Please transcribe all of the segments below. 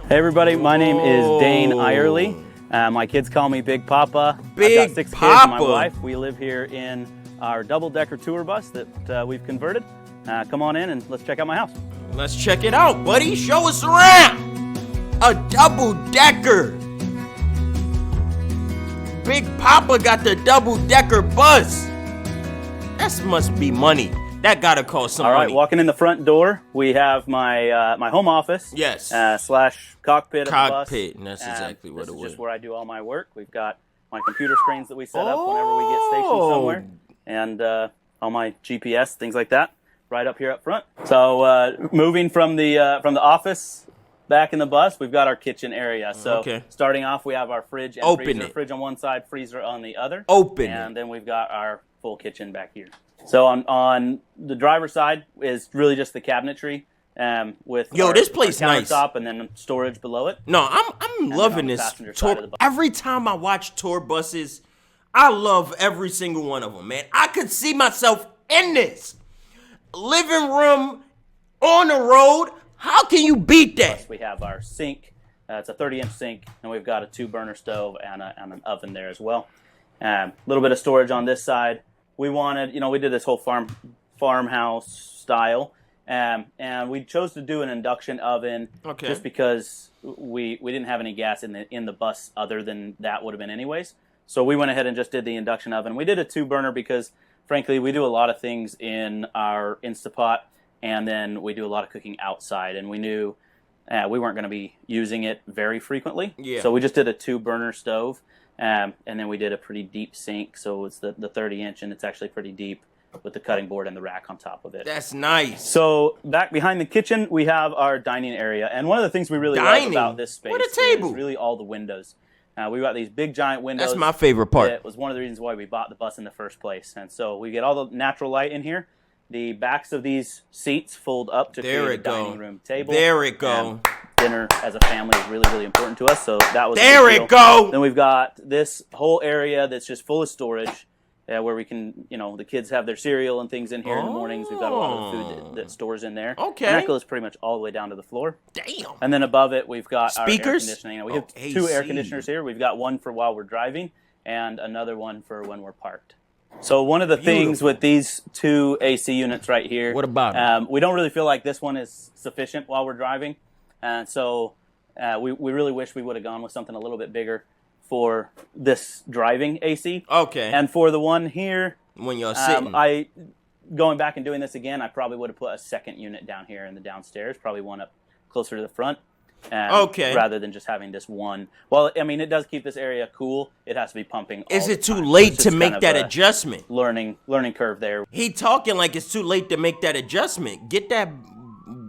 Hey everybody, my name is Dane Irely. My kids call me Big Papa. Big I've got 6 Papa. kids and my wife. We live here in our double-decker tour bus that we've converted. Come on in and let's check out my house. Let's check it out, buddy. Show us around. A double-decker. Big Papa got the double-decker bus. That must be money. That gotta cost some All right, money. walking in the front door, we have my my home office. Yes. Slash cockpit of the bus. Cockpit, and that's exactly what it This is was. just where I do all my work. We've got my computer screens that we set up whenever we get stationed somewhere, and all my GPS, things like that, right up here up front. So moving from the office back in the bus, we've got our kitchen area. So starting off, we have our fridge and freezer. Fridge on one side, freezer on the other. And then we've got our full kitchen back here. So on the driver's side is really just the cabinetry with this place nice. Countertop and then storage below it. No, I'm loving this tour. Every time I watch tour buses, I love every single one of them, man. I could see myself in this living room on the road. How can you beat that? Plus we have our sink. It's a 30-inch sink, and we've got a 2-burner stove and an oven there as well. A little bit of storage on this side. We wanted, we did this whole farmhouse style, and we chose to do an induction oven just because we didn't have any gas in the bus other than that would have been anyways. So we went ahead and just did the induction oven. We did a 2-burner because, frankly, we do a lot of things in our Instapot, and then we do a lot of cooking outside, and we knew we weren't going to be using it very frequently. Yeah. So we just did a 2-burner stove. And then we did a pretty deep sink, so it's the 30-inch, and it's actually pretty deep with the cutting board and the rack on top of it. That's nice. So back behind the kitchen, we have our dining area, and one of the things we really love about this space is really all the windows. We've got these big giant windows. That's my favorite part. It was one of the reasons why we bought the bus in the first place, and so we get all the natural light in here. The backs of these seats fold up to create a dining room table. There it go. Dinner as a family is really, really important to us, so that was there it go. Then we've got this whole area that's just full of storage, where we can, the kids have their cereal and things in here in the mornings. We've got a lot of food that stores in there. Okay. And that goes pretty much all the way down to the floor. Damn. And then above it, we've got speakers? Our air conditioning. We have 2 air conditioners here. We've got one for while we're driving and another one for when we're parked. So one of the things with these 2 AC units right here, what about it? We don't really feel like this one is sufficient while we're driving. So we really wish we would have gone with something a little bit bigger for this driving AC. Okay. And for the one here, when you're sitting, going back and doing this again, I probably would have put a second unit down here in the downstairs, probably one up closer to the front. Rather than just having this one. Well, I mean, it does keep this area cool. It has to be pumping all Is it the too time. late to make that adjustment? Learning curve there. He talking like it's too late to make that adjustment. Get that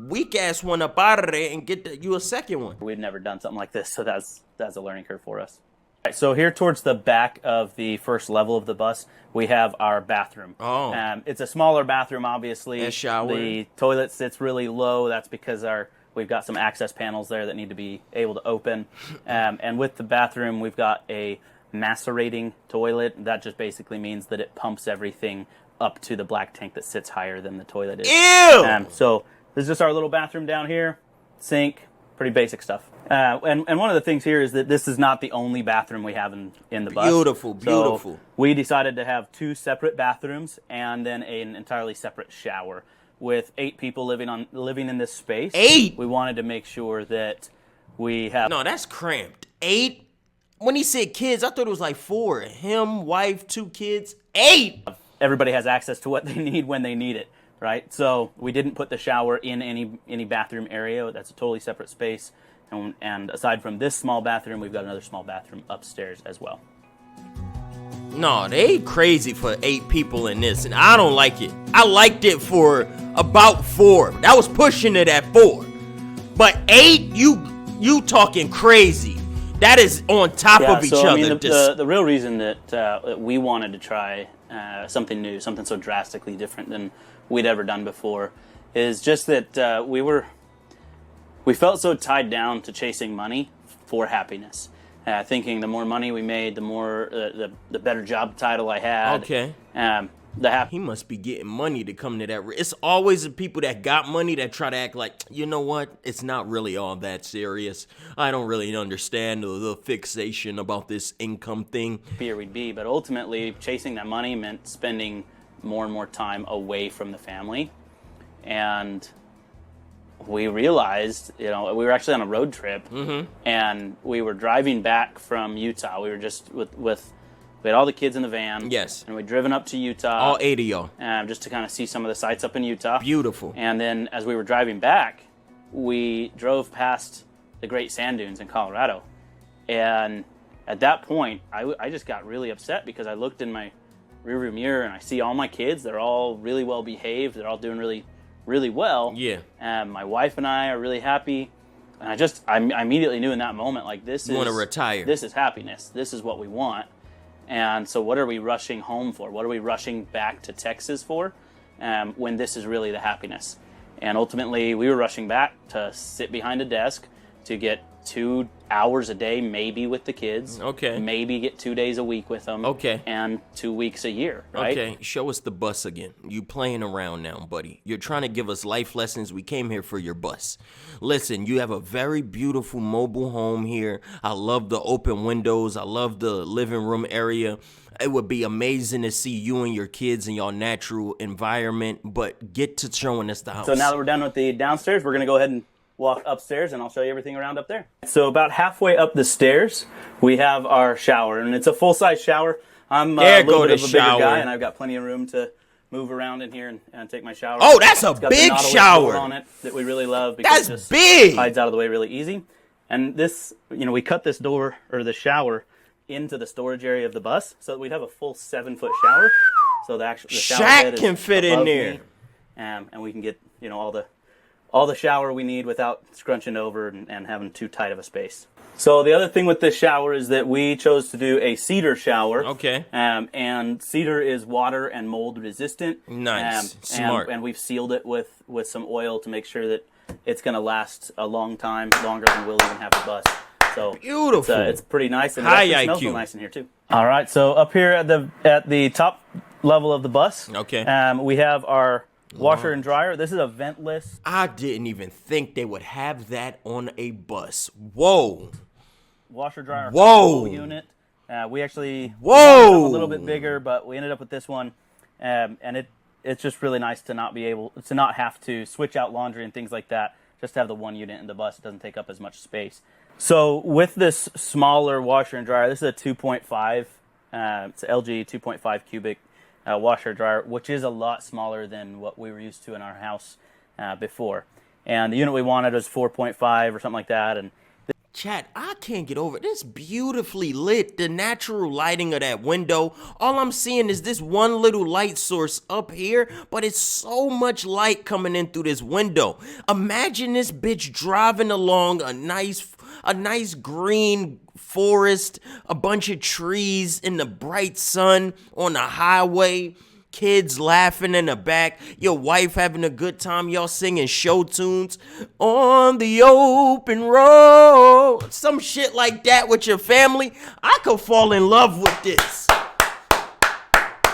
weak-ass one up out of there and get you a second one. We've never done something like this, so that's a learning curve for us. All right, so here towards the back of the first level of the bus, we have our bathroom. It's a smaller bathroom, obviously. A shower. The toilet sits really low. That's because we've got some access panels there that need to be able to open. And with the bathroom, we've got a macerating toilet. That just basically means that it pumps everything up to the black tank that sits higher than the toilet is. Ew! So this is just our little bathroom down here. Sink, pretty basic stuff. And one of the things here is that this is not the only bathroom we have in the bus. Beautiful. So we decided to have 2 separate bathrooms and then an entirely separate shower. With 8 people living in this space, 8. We wanted to make sure that we have. No, that's cramped. 8. When he said kids, I thought it was like 4. Him, wife, 2 kids. 8. Everybody has access to what they need when they need it, right? So we didn't put the shower in any bathroom area. That's a totally separate space. And aside from this small bathroom, we've got another small bathroom upstairs as well. No, they crazy for 8 people in this, and I don't like it. I liked it for about 4. That was pushing it at 4. But 8, you talking crazy. That is on top of each other. I mean, the real reason that we wanted to try something new, something so drastically different than we'd ever done before, is just that we felt so tied down to chasing money for happiness. Thinking the more money we made, the more the better job title I had. Okay. He must be getting money to come to that. It's always the people that got money that try to act like, you know what? It's not really all that serious. I don't really understand the fixation about this income thing. Here we'd be, but ultimately chasing that money meant spending more and more time away from the family. And we realized, we were actually on a road trip, and we were driving back from Utah. We were just we had all the kids in the van. Yes. And we'd driven up to Utah. All 8 of y'all. Just to kind of see some of the sights up in Utah. Beautiful. And then as we were driving back, we drove past the Great Sand Dunes in Colorado. And at that point, I just got really upset because I looked in my rearview mirror and I see all my kids. They're all really well behaved. They're all doing really, really well. Yeah. And my wife and I are really happy. And I immediately knew in that moment, like, this is... You want to retire. This is happiness. This is what we want. And so what are we rushing home for? What are we rushing back to Texas for when this is really the happiness? And ultimately, we were rushing back to sit behind a desk to get 2 hours a day, maybe with the kids. Okay. Maybe get 2 days a week with them. Okay. And 2 weeks a year, right? Okay, show us the bus again. You playing around now, buddy. You're trying to give us life lessons. We came here for your bus. Listen, you have a very beautiful mobile home here. I love the open windows. I love the living room area. It would be amazing to see you and your kids in your natural environment, but get to showing us the house. So now that we're done with the downstairs, we're going to go ahead and walk upstairs, and I'll show you everything around up there. So about halfway up the stairs, we have our shower, and it's a full-size shower. I'm a little bit of a bigger guy, and I've got plenty of room to move around in here and take my shower. Oh, that's a it's got big the Nautilus shower door on it that we really love because That's it just big. hides out of the way really easy. And this, we cut this door or the shower into the storage area of the bus so that we'd have a full 7-foot shower. So the shower bed is can fit in above there, me, and we can get all the shower we need without scrunching over and having too tight of a space. So the other thing with this shower is that we chose to do a cedar shower. Okay. And cedar is water and mold resistant. Nice. Smart. And we've sealed it with some oil to make sure that it's going to last a long time, longer than we'll even have the bus. So beautiful. It's pretty nice, and High it smells IQ. real nice in here too. All right, so up here at the top level of the bus, okay, we have our washer and dryer. This is a ventless. I didn't even think they would have that on a bus. Whoa. Washer dryer. Whoa. Unit. We actually Whoa. a little bit bigger, but we ended up with this one, and it's just really nice to not have to switch out laundry and things like that. Just to have the one unit in the bus. It doesn't take up as much space. So with this smaller washer and dryer, this is a 2.5. It's an LG 2.5 cubic washer dryer, which is a lot smaller than what we were used to in our house before. And the unit we wanted was 4.5 or something like that. And Chat, I can't get over it. It's beautifully lit. The natural lighting of that window. All I'm seeing is this one little light source up here, but it's so much light coming in through this window. Imagine this bitch driving along a nice green forest, a bunch of trees in the bright sun on the highway. Kids laughing in the back, your wife having a good time, y'all singing show tunes on the open road, some shit like that with your family. I could fall in love with this.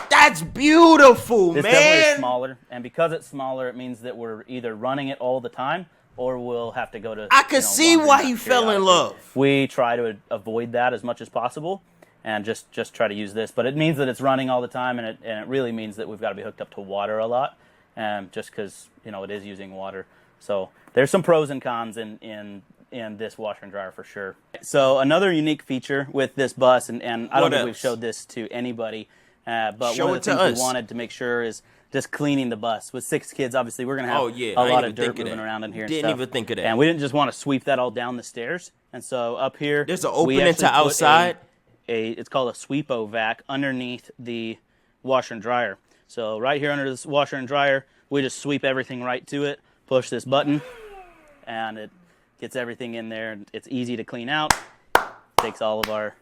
That's beautiful, it's man. definitely smaller, and because it's smaller, it means that we're either running it all the time or we'll have to go to. I could see why you fell in love. We try to avoid that as much as possible. And just try to use this, but it means that it's running all the time, and it really means that we've got to be hooked up to water a lot, just because it is using water. So there's some pros and cons in this washer and dryer for sure. So another unique feature with this bus, and I don't think we've showed this to anybody, but one of the things we wanted to make sure is just cleaning the bus. With 6 kids, obviously we're gonna have a lot of dirt moving around in here. Didn't even think of that. And we didn't just want to sweep that all down the stairs, and so up here there's an opening to outside. It's called a sweep-o-vac underneath the washer and dryer. So right here under this washer and dryer, we just sweep everything right to it, push this button, and it gets everything in there. It's easy to clean out. Takes all of our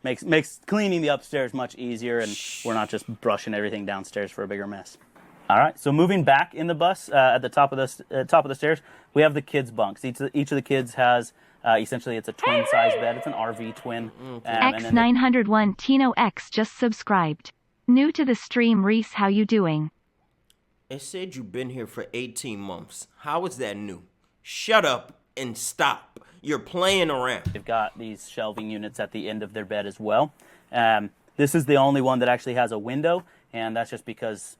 makes cleaning the upstairs much easier, and we're not just brushing everything downstairs for a bigger mess. All right, so moving back in the bus at the top of the stairs, we have the kids' bunks. Each of the kids has. Essentially, it's a twin-size bed. It's an RV twin. X901 Tino X just subscribed. New to the stream, Reese, how you doing? It said you've been here for 18 months. How is that new? Shut up and stop. You're playing around. They've got these shelving units at the end of their bed as well. This is the only one that actually has a window, and that's just because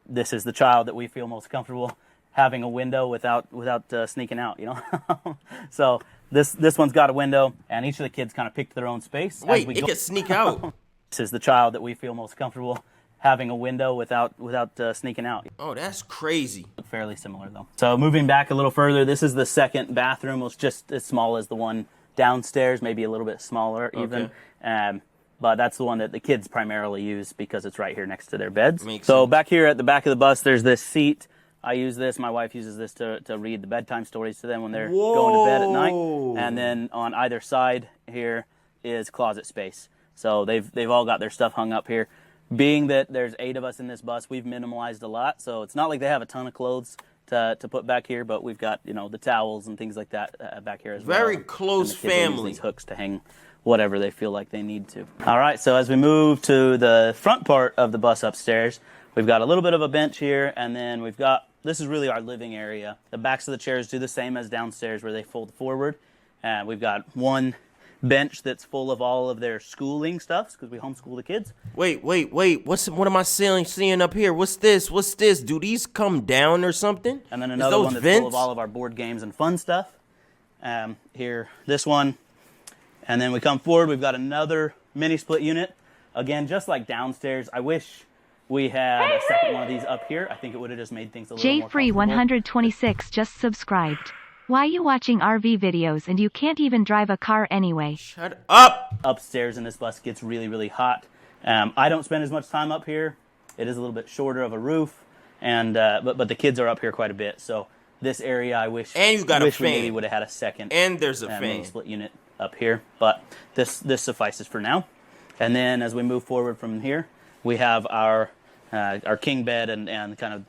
this is the child that we feel most comfortable having a window without sneaking out, you know. So this one's got a window, and each of the kids kind of picked their own space. Wait, it can sneak out. This is the child that we feel most comfortable having a window without sneaking out. Oh, that's crazy. Fairly similar though. So moving back a little further, this is the second bathroom. It's just as small as the one downstairs, maybe a little bit smaller even. Okay. But that's the one that the kids primarily use because it's right here next to their beds. Makes so sense. Back here at the back of the bus, there's this seat. I use this. My wife uses this to read the bedtime stories to them when they're going to bed at night. And then on either side here is closet space. So they've all got their stuff hung up here. Being that there's 8 of us in this bus, we've minimalized a lot. So it's not like they have a ton of clothes to put back here, but we've got, you know, the towels and things like that back here as well. Very close And the kids will use family. these hooks to hang whatever they feel like they need to. All right, so as we move to the front part of the bus upstairs, we've got a little bit of a bench here, and then this is really our living area. The backs of the chairs do the same as downstairs where they fold forward. We've got one bench that's full of all of their schooling stuff because we homeschool the kids. Wait. What am I seeing up here? What's this? Do these come down or something? And then Is another those one that's vents? full of all of our board games and fun stuff. Here, this one. And then we come forward, we've got another mini split unit. Again, just like downstairs. I wish we had a second one of these up here. I think it would have just made things a little more comfortable. Jfree126 just subscribed. Why you watching RV videos and you can't even drive a car anyway? Shut up! Upstairs in this bus gets really, really hot. I don't spend as much time up here. It is a little bit shorter of a roof, and but the kids are up here quite a bit. So this area, I wish And you got a we fan. maybe would have had a second And there's a mini fan. split unit up here. But this suffices for now. And then as we move forward from here, we have our king bed and kind of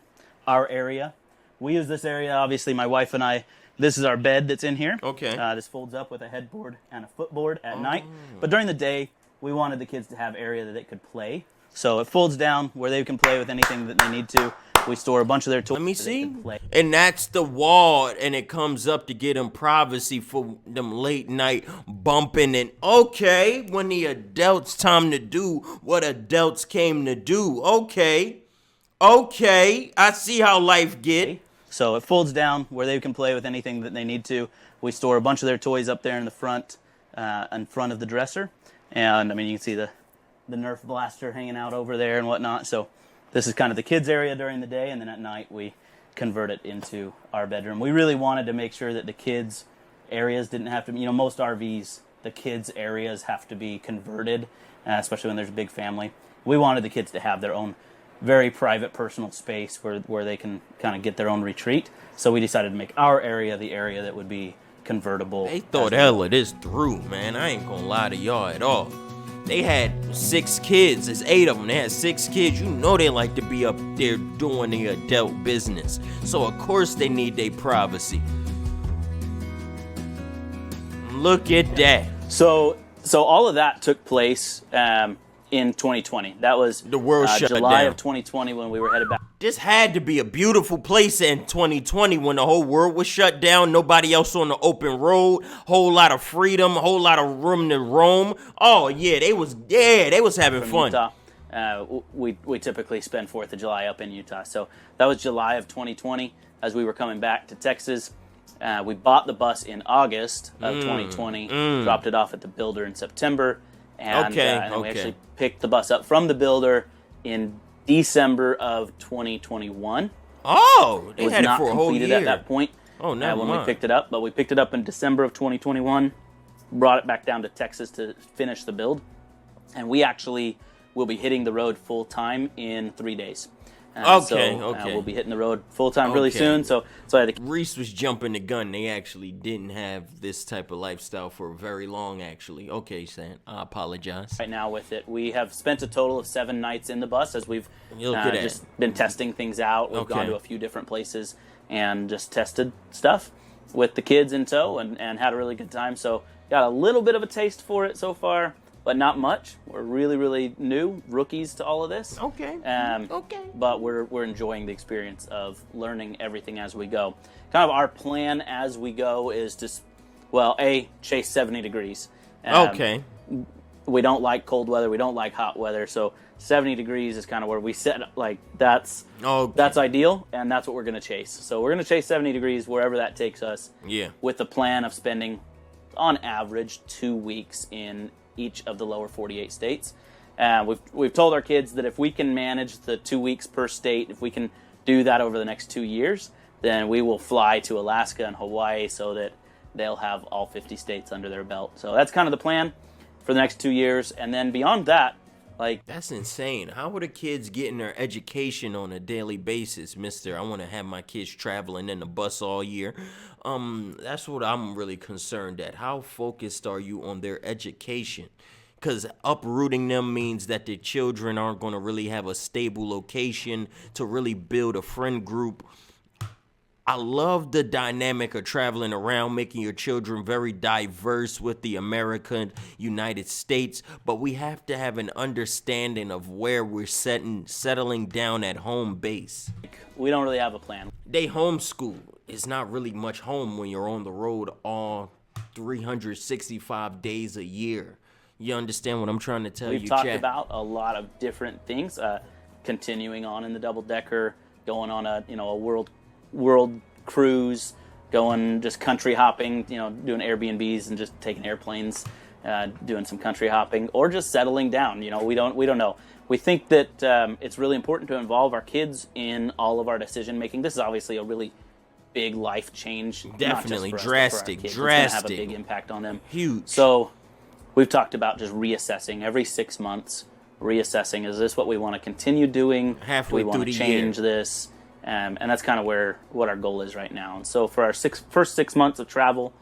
our area. We use this area, obviously, my wife and I. This is our bed that's in here. Okay. This folds up with a headboard and a footboard at night. But during the day, we wanted the kids to have area that they could play. So it folds down where they can play with anything that they need to. We store a bunch of their toys. Let me so they see. can play. And that's the wall, and it comes up to get them privacy for them late night bumping. And okay, when the adults time to do what adults came to do. Okay, I see how life get. So it folds down where they can play with anything that they need to. We store a bunch of their toys up there in the front of the dresser. And I mean, you can see the Nerf blaster hanging out over there and whatnot. So this is kind of the kids area during the day, and then at night we convert it into our bedroom. We really wanted to make sure that the kids areas didn't have to, most RVs, the kids areas have to be converted, especially when there's a big family. We wanted the kids to have their own very private personal space where they can kind of get their own retreat. So we decided to make our area the area that would be convertible. They thought hell of this through, man. I ain't gonna lie to y'all at all. They had 6 kids. There's 8 of them. They had 6 kids. You know they like to be up there doing the adult business. So of course they need their privacy. Look at that. So all of that took place in 2020. That was The world shut July down. of 2020 when we were headed back. This had to be a beautiful place in 2020 when the whole world was shut down, nobody else on the open road, whole lot of freedom, whole lot of room to roam. Oh yeah, they was having fun. Utah. We typically spend 4th of July up in Utah. So that was July of 2020 as we were coming back to Texas. We bought the bus in August of 2020, dropped it off at the builder in September, and then we actually picked the bus up from the builder in December of 2021. Oh, they It was had it not for a whole completed year. at that point Oh, never when mind. we picked it up, but we picked it up in December of 2021, brought it back down to Texas to finish the build, and we actually will be hitting the road full time in 3 days. Okay. We'll be hitting the road full time really Okay. soon. So I had to Reese was jumping the gun. They actually didn't have this type of lifestyle for very long, actually. Okay, Sam, I apologize. right now with it. We have spent a total of 7 nights in the bus as we've Look at that. just been testing things out. We've gone Okay. to a few different places and just tested stuff with the kids in tow and had a really good time. So got a little bit of a taste for it so far, but not much. We're really new, rookies to all of this. Okay. Okay. But we're enjoying the experience of learning everything as we go. Kind of our plan as we go is to, well, chase 70 degrees. Okay. We don't like cold weather. We don't like hot weather. So 70 degrees is kind of where we set, like, that's ideal, and that's what we're going to chase. So we're going to chase 70 degrees wherever that takes us. Yeah. With the plan of spending, on average, 2 weeks in each of the lower 48 states. We've told our kids that if we can manage the 2 weeks per state, if we can do that over the next 2 years, then we will fly to Alaska and Hawaii so that they'll have all 50 states under their belt. So that's kind of the plan for the next 2 years. And then beyond that, like, that's insane. How are the kids getting their education on a daily basis, mister? I want to have my kids traveling in the bus all year. That's what I'm really concerned at. How focused are you on their education? Because uprooting them means that the children aren't going to really have a stable location to really build a friend group. I love the dynamic of traveling around, making your children very diverse with the American United States, but we have to have an understanding of where we're settling down at home base. we don't really have a plan. They homeschool. It's not really much home when you're on the road all 365 days a year. You understand what I'm trying to tell you, We've talked Chad? about a lot of different things, continuing on in the double-decker, going on a world cruise, going just country hopping, doing Airbnbs and just taking airplanes, doing some country hopping, or just settling down. We don't know. We think that it's really important to involve our kids in all of our decision making. This is obviously a really big life change. Definitely not just for us, but for our drastic. kids. It's going to have a big impact on them. Huge. So we've talked about just reassessing every 6 months. Reassessing, is this what we want to continue doing? Halfway Do we through want the to change year. this? And that's kind of what our goal is right now. And so for our first 6 months of travel,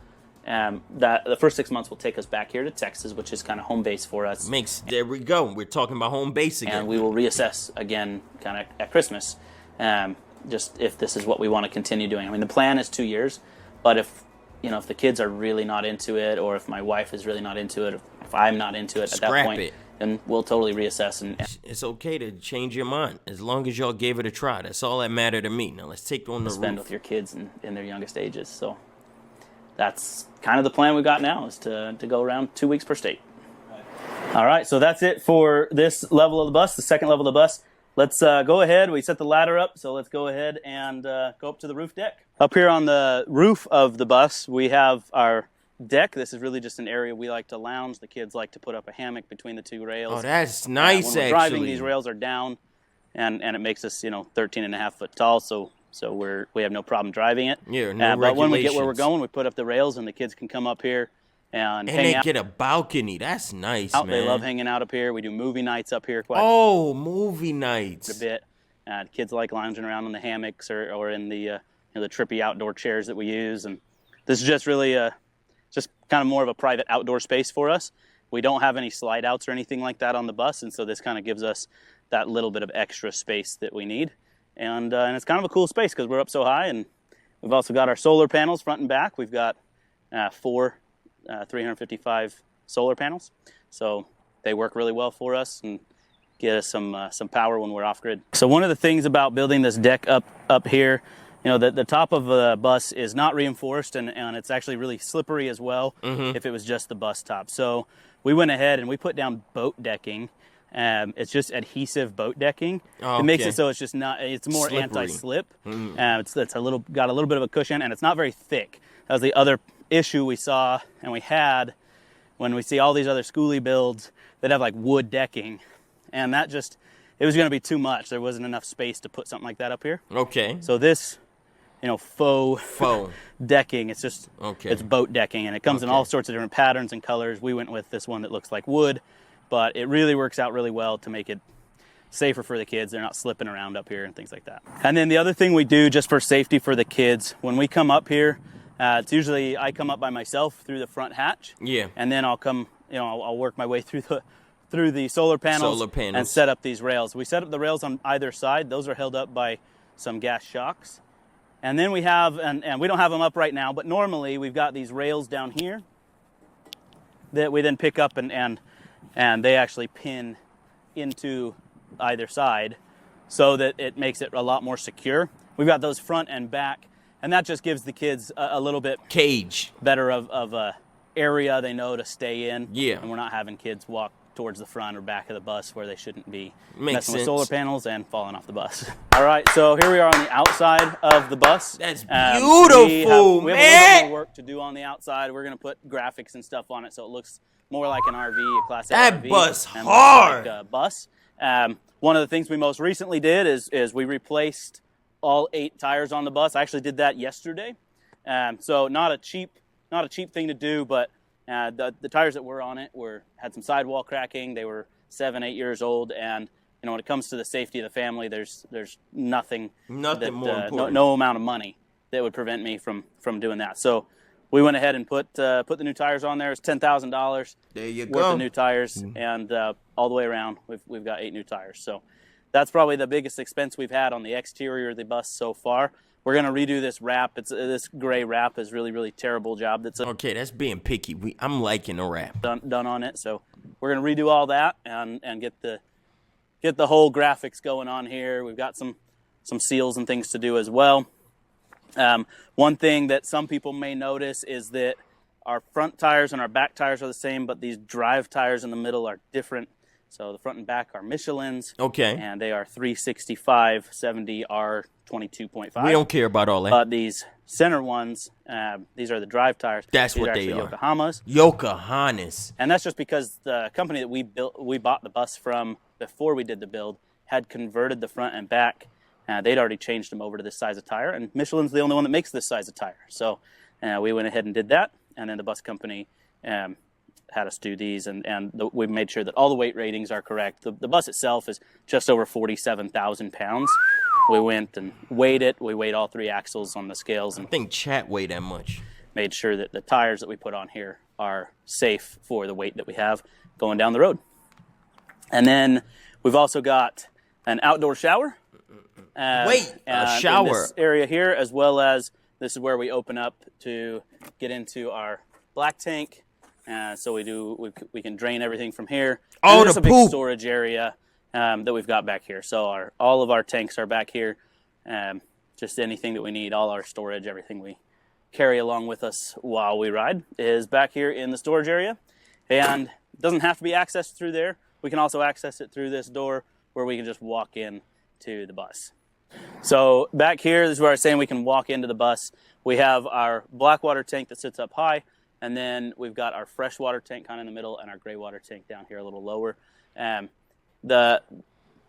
the first 6 months will take us back here to Texas, which is kind of home base for us. There we go. We're talking about home base again. And we will reassess again kind of at Christmas, just if this is what we want to continue doing. I mean, the plan is 2 years, but if the kids are really not into it, or if my wife is really not into it, if I'm not into it at that point, then we'll totally reassess. And it's okay to change your mind as long as y'all gave it a try. That's all that mattered to me. Now let's take on the spend roof. with your kids in their youngest ages. So that's kind of the plan we got now, is to go around 2 weeks per state. All right, so that's it for this level of the bus, the second level of the bus. Let's go ahead. We set the ladder up, so let's go ahead and go up to the roof deck. Up here on the roof of the bus, we have our deck. This is really just an area we like to lounge. The kids like to put up a hammock between the two rails. Oh, that's nice, when we're actually. driving, these rails are down, and it makes us 13 and a half foot tall, so we have no problem driving it. Yeah, no But when we get where we're regulations. going, we put up the rails, and the kids can come up here and hang they out. get a balcony. That's nice, man. They love hanging out up here. We do movie nights up here quite Movie nights. a bit. Kids like lounging around in the hammocks or in the the trippy outdoor chairs that we use. And this is just really just kind of more of a private outdoor space for us. We don't have any slide outs or anything like that on the bus, and so this kind of gives us that little bit of extra space that we need. And it's kind of a cool space because we're up so high, and we've also got our solar panels front and back. We've got 4 355 solar panels, so they work really well for us and get us some power when we're off grid. So one of the things about building this deck up here, the top of the bus is not reinforced, and it's actually really slippery as well if it was just the bus top. So we went ahead and we put down boat decking. It's just adhesive boat decking. It makes it so it's just not. It's more Slippery. anti-slip. It's got a little bit of a cushion, and it's not very thick. That was the other issue we saw and we had when we see all these other schoolie builds that have like wood decking, and it was going to be too much. There wasn't enough space to put something like that up here. Okay. So this, faux decking, it's just it's boat decking, and it comes in all sorts of different patterns and colors. We went with this one that looks like wood, but it really works out really well to make it safer for the kids. They're not slipping around up here and things like that. And then the other thing we do just for safety for the kids, when we come up here, it's usually I come up by myself through the front hatch. Yeah. And then I'll come, I'll work my way through the solar panels and set up these rails. We set up the rails on either side. Those are held up by some gas shocks. And then we have, and we don't have them up right now, but normally we've got these rails down here that we then pick up and and they actually pin into either side so that it makes it a lot more secure. We've got those front and back, and that just gives the kids a little bit Cage. better of a area they know to stay in. Yeah. And we're not having kids walk towards the front or back of the bus where they shouldn't be Makes messing with sense. solar panels and falling off the bus. All right, so here we are on the outside of the bus. That's we beautiful, have a little bit man. more work to do on the outside. We're going to put graphics and stuff on it so it looks more like an RV, a Class A That RV. bus and hard. like a bus. One of the things we most recently did is we replaced all 8 tires on the bus. I actually did that yesterday. So not a cheap thing to do, but the tires that were on it had some sidewall cracking. They were 7-8 years old, and when it comes to the safety of the family, there's nothing More important. no amount of money that would prevent me from doing that. So we went ahead and put the new tires on there. It's $10,000 There you worth go. of new tires, and all the way around we've got 8 new tires. So that's probably the biggest expense we've had on the exterior of the bus so far. We're gonna redo this wrap. This gray wrap is really terrible job that's Okay, that's being picky. I'm liking the wrap. done on it. So we're gonna redo all that and get the whole graphics going on here. We've got some seals and things to do as well. One thing that some people may notice is that our front tires and our back tires are the same, but these drive tires in the middle are different. So the front and back are Michelin's. Okay. And they are 365 70R 22.5. We don't care about all that. But these center ones, these are the drive tires. That's These what are they actually are. Yokohamas. Yokohamas. And that's just because the company that we bought the bus from before we did the build had converted the front and back. They'd already changed them over to this size of tire, and Michelin's the only one that makes this size of tire. So we went ahead and did that, and then the bus company had us do these, and we made sure that all the weight ratings are correct. The bus itself is just over 47,000 pounds. We went and weighed it. We weighed all 3 axles on the scales and I think chat weigh that much. made sure that the tires that we put on here are safe for the weight that we have going down the road. And then we've also got an outdoor shower. A shower. In this area here, as well as this is where we open up to get into our black tank. So we can drain everything from here. Oh, There's the a big poop. storage area that we've got back here. So all of our tanks are back here. Just anything that we need, all our storage, everything we carry along with us while we ride is back here in the storage area. And it doesn't have to be accessed through there. We can also access it through this door where we can just walk in to the bus. So back here, this is where I was saying we can walk into the bus. We have our black water tank that sits up high, and then we've got our freshwater tank kind of in the middle and our gray water tank down here a little lower.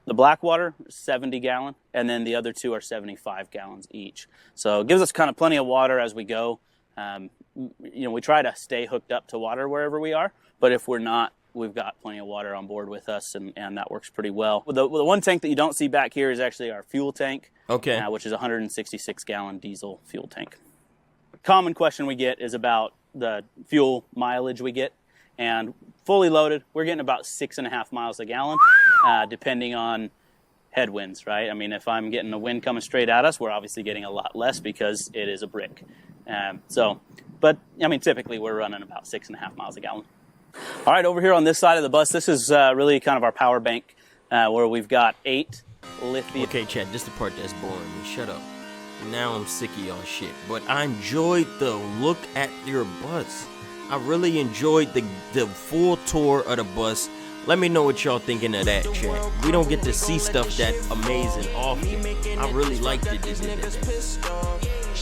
The black water is 70 gallon, and then the other 2 are 75 gallons each. So it gives us kind of plenty of water as we go. We try to stay hooked up to water wherever we are, but if we're not, we've got plenty of water on board with us, and that works pretty well. The one tank that you don't see back here is actually our fuel tank, Okay. which is a 166-gallon diesel fuel tank. Common question we get is about the fuel mileage we get, and fully loaded, we're getting about 6.5 miles a gallon, depending on headwinds, right? I mean, if I'm getting a wind coming straight at us, we're obviously getting a lot less because it is a brick. But I mean, typically we're running about 6.5 miles a gallon. All right, over here on this side of the bus, this is really kind of our power bank, where we've got 8 lithium. Okay, Chad, this is the part that's boring me. Shut up. Now I'm sick of y'all shit. But I enjoyed the look at your bus. I really enjoyed the full tour of the bus. Let me know what y'all thinking of that, Chad. We don't get to see stuff that amazing often. I really liked it.